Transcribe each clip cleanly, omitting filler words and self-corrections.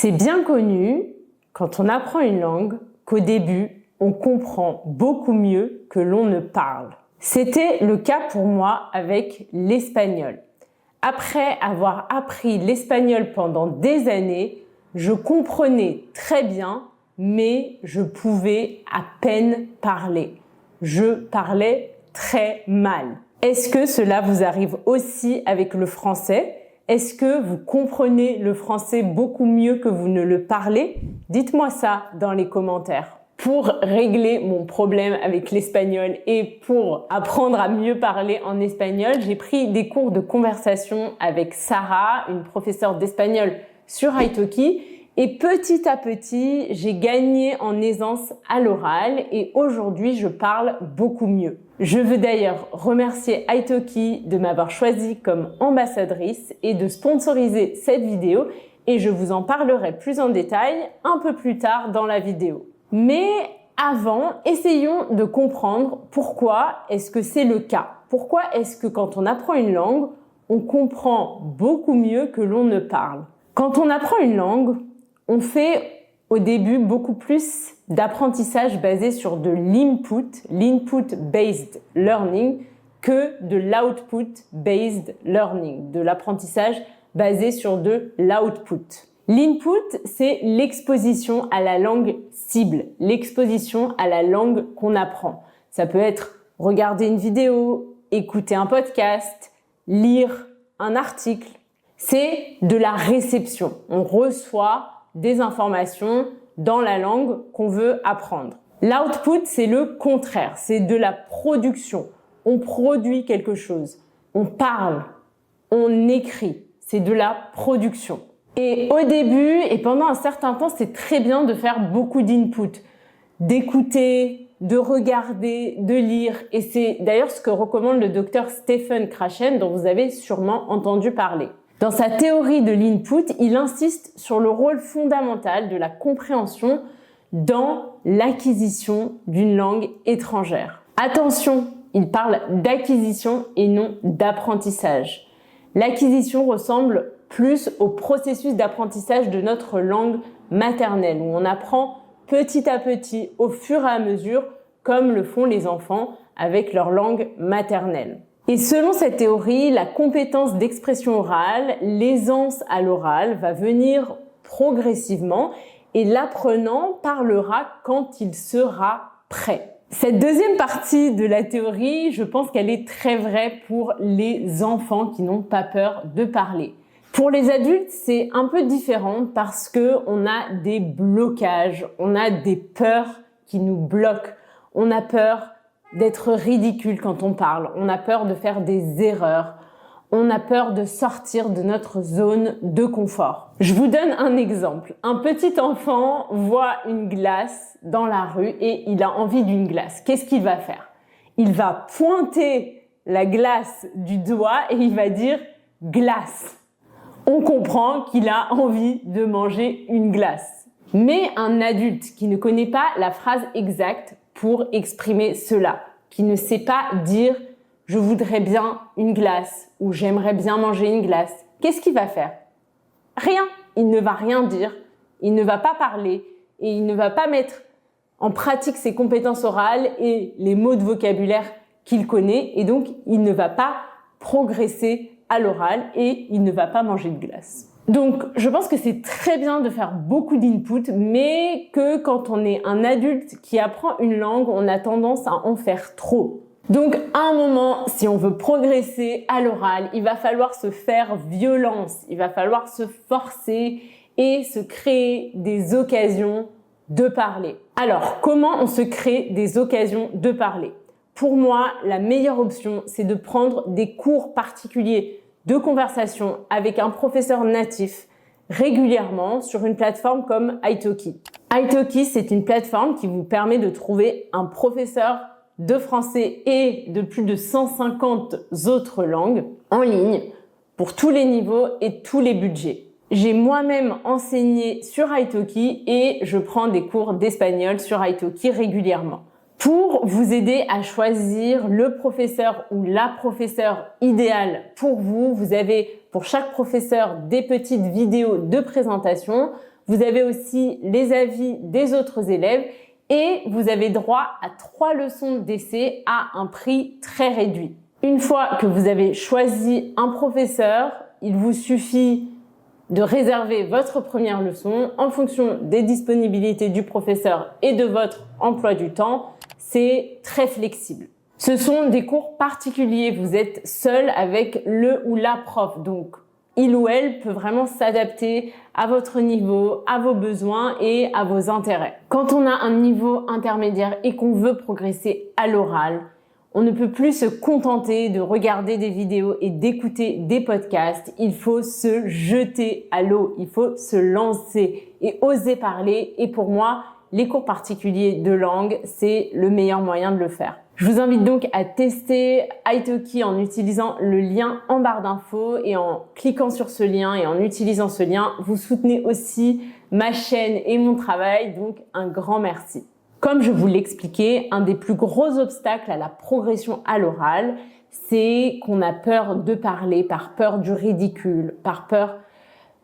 C'est bien connu, quand on apprend une langue, qu'au début, on comprend beaucoup mieux que l'on ne parle. C'était le cas pour moi avec l'espagnol. Après avoir appris l'espagnol pendant des années, je comprenais très bien, mais je pouvais à peine parler. Je parlais très mal. Est-ce que cela vous arrive aussi avec le français ? Est-ce que vous comprenez le français beaucoup mieux que vous ne le parlez? Dites-moi ça dans les commentaires. Pour régler mon problème avec l'espagnol et pour apprendre à mieux parler en espagnol, j'ai pris des cours de conversation avec Sarah, une professeure d'espagnol sur Italki. Et petit à petit, j'ai gagné en aisance à l'oral et aujourd'hui, je parle beaucoup mieux. Je veux d'ailleurs remercier Italki de m'avoir choisi comme ambassadrice et de sponsoriser cette vidéo et je vous en parlerai plus en détail un peu plus tard dans la vidéo. Mais avant, essayons de comprendre pourquoi est-ce que c'est le cas. Pourquoi est-ce que quand on apprend une langue, on comprend beaucoup mieux que l'on ne parle? Quand on apprend une langue, on fait au début beaucoup plus d'apprentissage basé sur de l'input-based learning, que de l'output-based learning, de l'apprentissage basé sur de l'output. L'input, c'est l'exposition à la langue cible, l'exposition à la langue qu'on apprend. Ça peut être regarder une vidéo, écouter un podcast, lire un article. C'est de la réception. On reçoit des informations dans la langue qu'on veut apprendre. L'output, c'est le contraire, c'est de la production. On produit quelque chose, on parle, on écrit, c'est de la production. Et au début et pendant un certain temps, c'est très bien de faire beaucoup d'input, d'écouter, de regarder, de lire. Et c'est d'ailleurs ce que recommande le docteur Stephen Krashen, dont vous avez sûrement entendu parler. Dans sa théorie de l'input, il insiste sur le rôle fondamental de la compréhension dans l'acquisition d'une langue étrangère. Attention, il parle d'acquisition et non d'apprentissage. L'acquisition ressemble plus au processus d'apprentissage de notre langue maternelle, où on apprend petit à petit, au fur et à mesure, comme le font les enfants avec leur langue maternelle. Et selon cette théorie, la compétence d'expression orale, l'aisance à l'oral va venir progressivement et l'apprenant parlera quand il sera prêt. Cette deuxième partie de la théorie, je pense qu'elle est très vraie pour les enfants qui n'ont pas peur de parler. Pour les adultes, c'est un peu différent parce que on a des blocages, on a des peurs qui nous bloquent, on a peur d'être ridicule quand on parle, on a peur de faire des erreurs, on a peur de sortir de notre zone de confort. Je vous donne un exemple. Un petit enfant voit une glace dans la rue et il a envie d'une glace. Qu'est-ce qu'il va faire? Il va pointer la glace du doigt et il va dire « glace ». On comprend qu'il a envie de manger une glace. Mais un adulte qui ne connaît pas la phrase exacte pour exprimer cela, qui ne sait pas dire « je voudrais bien une glace » ou « j'aimerais bien manger une glace », qu'est-ce qu'il va faire? Rien. Il ne va rien dire, il ne va pas parler et il ne va pas mettre en pratique ses compétences orales et les mots de vocabulaire qu'il connaît et donc il ne va pas progresser à l'oral et il ne va pas manger de glace. Donc, je pense que c'est très bien de faire beaucoup d'input, mais que quand on est un adulte qui apprend une langue, on a tendance à en faire trop. Donc, à un moment, si on veut progresser à l'oral, il va falloir se faire violence, il va falloir se forcer et se créer des occasions de parler. Alors, comment on se crée des occasions de parler? Pour moi, la meilleure option, c'est de prendre des cours particuliers de conversation avec un professeur natif régulièrement sur une plateforme comme Italki. Italki, c'est une plateforme qui vous permet de trouver un professeur de français et de plus de 150 autres langues en ligne pour tous les niveaux et tous les budgets. J'ai moi-même enseigné sur Italki et je prends des cours d'espagnol sur Italki régulièrement. Pour vous aider à choisir le professeur ou la professeure idéale pour vous, vous avez pour chaque professeur des petites vidéos de présentation. Vous avez aussi les avis des autres élèves et vous avez droit à 3 leçons d'essai à un prix très réduit. Une fois que vous avez choisi un professeur, il vous suffit de réserver votre première leçon en fonction des disponibilités du professeur et de votre emploi du temps. C'est très flexible. Ce sont des cours particuliers. Vous êtes seul avec le ou la prof. Donc, il ou elle peut vraiment s'adapter à votre niveau, à vos besoins et à vos intérêts. Quand on a un niveau intermédiaire et qu'on veut progresser à l'oral, on ne peut plus se contenter de regarder des vidéos et d'écouter des podcasts. Il faut se jeter à l'eau, il faut se lancer et oser parler. Et pour moi, les cours particuliers de langue, c'est le meilleur moyen de le faire. Je vous invite donc à tester Italki en utilisant le lien en barre d'infos et en cliquant sur ce lien et en utilisant ce lien, vous soutenez aussi ma chaîne et mon travail, donc un grand merci. Comme je vous l'expliquais, un des plus gros obstacles à la progression à l'oral, c'est qu'on a peur de parler par peur du ridicule, par peur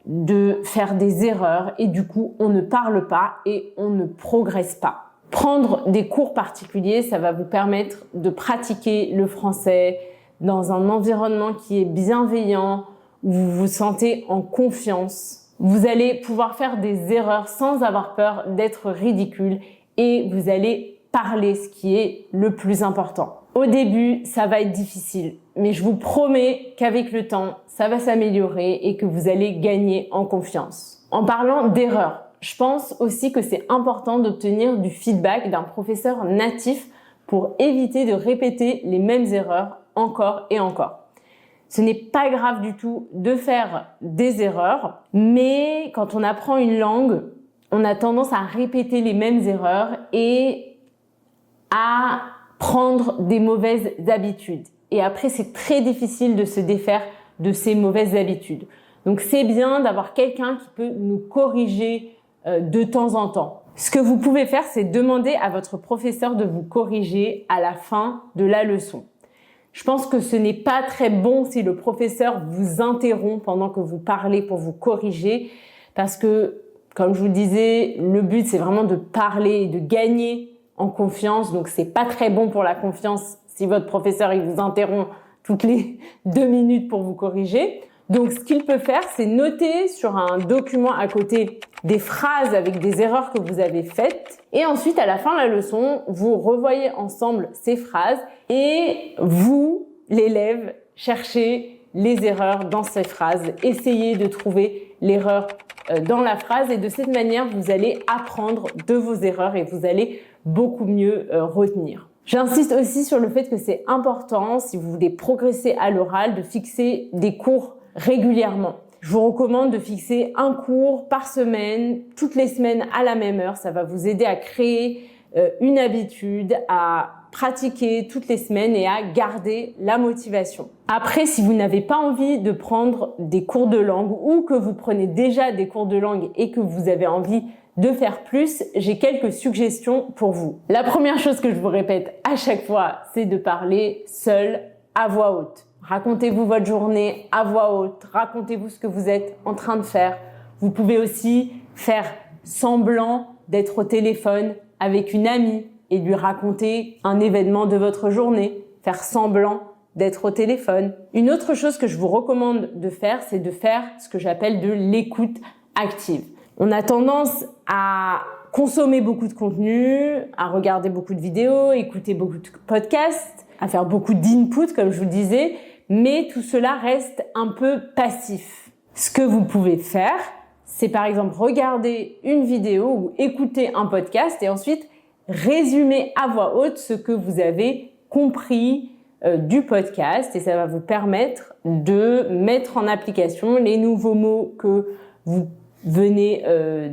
de faire des erreurs et du coup, on ne parle pas et on ne progresse pas. Prendre des cours particuliers, ça va vous permettre de pratiquer le français dans un environnement qui est bienveillant, où vous vous sentez en confiance. Vous allez pouvoir faire des erreurs sans avoir peur d'être ridicule et vous allez parler, ce qui est le plus important. Au début, ça va être difficile, mais je vous promets qu'avec le temps, ça va s'améliorer et que vous allez gagner en confiance. En parlant d'erreurs, je pense aussi que c'est important d'obtenir du feedback d'un professeur natif pour éviter de répéter les mêmes erreurs encore et encore. Ce n'est pas grave du tout de faire des erreurs, mais quand on apprend une langue, on a tendance à répéter les mêmes erreurs et à prendre des mauvaises habitudes. Et après, c'est très difficile de se défaire de ces mauvaises habitudes. Donc, c'est bien d'avoir quelqu'un qui peut nous corriger de temps en temps. Ce que vous pouvez faire, c'est demander à votre professeur de vous corriger à la fin de la leçon. Je pense que ce n'est pas très bon si le professeur vous interrompt pendant que vous parlez pour vous corriger parce que, comme je vous le disais, le but, c'est vraiment de parler et de gagner en confiance. Donc, c'est pas très bon pour la confiance si votre professeur il vous interrompt toutes les 2 minutes pour vous corriger. Donc, ce qu'il peut faire, c'est noter sur un document à côté des phrases avec des erreurs que vous avez faites. Et ensuite, à la fin de la leçon, vous revoyez ensemble ces phrases et vous, l'élève, cherchez les erreurs dans ces phrases. Essayez de trouver l'erreur dans la phrase et de cette manière, vous allez apprendre de vos erreurs et vous allez beaucoup mieux retenir. J'insiste aussi sur le fait que c'est important, si vous voulez progresser à l'oral, de fixer des cours régulièrement. Je vous recommande de fixer un cours par semaine, toutes les semaines à la même heure. Ça va vous aider à créer une habitude, à pratiquer toutes les semaines et à garder la motivation. Après, si vous n'avez pas envie de prendre des cours de langue ou que vous prenez déjà des cours de langue et que vous avez envie de faire plus, j'ai quelques suggestions pour vous. La première chose que je vous répète à chaque fois, c'est de parler seul à voix haute. Racontez-vous votre journée à voix haute, racontez-vous ce que vous êtes en train de faire. Vous pouvez aussi faire semblant d'être au téléphone avec une amie et lui raconter un événement de votre journée, faire semblant d'être au téléphone. Une autre chose que je vous recommande de faire, c'est de faire ce que j'appelle de l'écoute active. On a tendance à consommer beaucoup de contenu, à regarder beaucoup de vidéos, écouter beaucoup de podcasts, à faire beaucoup d'input, comme je vous le disais, mais tout cela reste un peu passif. Ce que vous pouvez faire, c'est par exemple regarder une vidéo ou écouter un podcast et ensuite résumer à voix haute ce que vous avez compris du podcast et ça va vous permettre de mettre en application les nouveaux mots que vous venez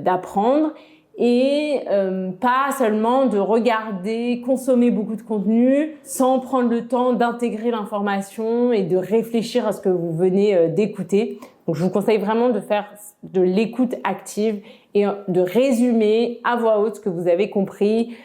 d'apprendre et pas seulement de regarder, consommer beaucoup de contenu sans prendre le temps d'intégrer l'information et de réfléchir à ce que vous venez d'écouter. Donc je vous conseille vraiment de faire de l'écoute active et de résumer à voix haute ce que vous avez compris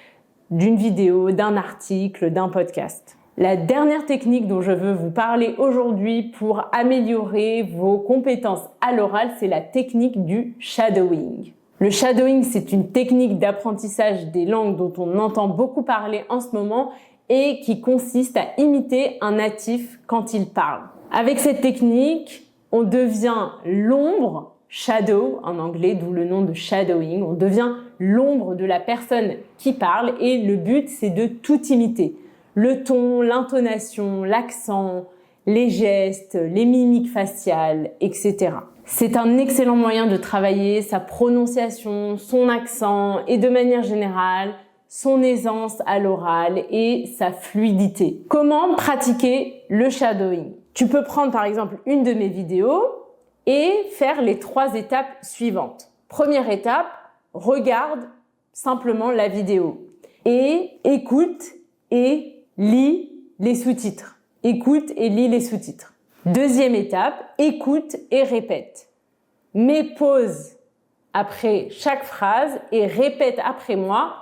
d'une vidéo, d'un article, d'un podcast. La dernière technique dont je veux vous parler aujourd'hui pour améliorer vos compétences à l'oral, c'est la technique du shadowing. Le shadowing, c'est une technique d'apprentissage des langues dont on entend beaucoup parler en ce moment et qui consiste à imiter un natif quand il parle. Avec cette technique, on devient l'ombre, shadow en anglais, d'où le nom de shadowing, on devient l'ombre de la personne qui parle et le but, c'est de tout imiter. Le ton, l'intonation, l'accent, les gestes, les mimiques faciales, etc. C'est un excellent moyen de travailler sa prononciation, son accent et de manière générale, son aisance à l'oral et sa fluidité. Comment pratiquer le shadowing? Tu peux prendre par exemple une de mes vidéos et faire les 3 étapes suivantes. Première étape, regarde simplement la vidéo et écoute et lis les sous-titres. Écoute et lis les sous-titres. Deuxième étape, écoute et répète. Mets pause après chaque phrase et répète après moi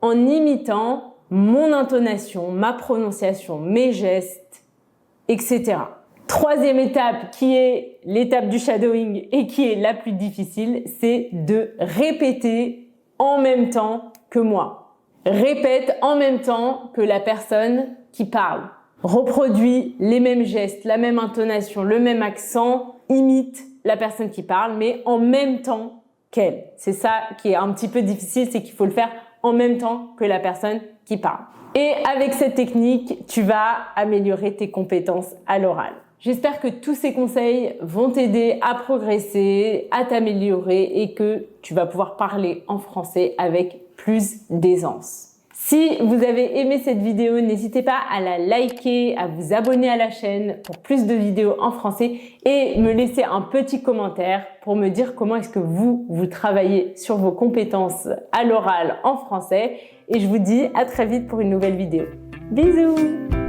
en imitant mon intonation, ma prononciation, mes gestes, etc. Troisième étape, qui est l'étape du shadowing et qui est la plus difficile, c'est de répéter en même temps que moi. Répète en même temps que la personne qui parle. Reproduis les mêmes gestes, la même intonation, le même accent, imite la personne qui parle, mais en même temps qu'elle. C'est ça qui est un petit peu difficile, c'est qu'il faut le faire en même temps que la personne qui parle. Et avec cette technique, tu vas améliorer tes compétences à l'oral. J'espère que tous ces conseils vont t'aider à progresser, à t'améliorer et que tu vas pouvoir parler en français avec plus d'aisance. Si vous avez aimé cette vidéo, n'hésitez pas à la liker, à vous abonner à la chaîne pour plus de vidéos en français et me laisser un petit commentaire pour me dire comment est-ce que vous travaillez sur vos compétences à l'oral en français. Et je vous dis à très vite pour une nouvelle vidéo. Bisous!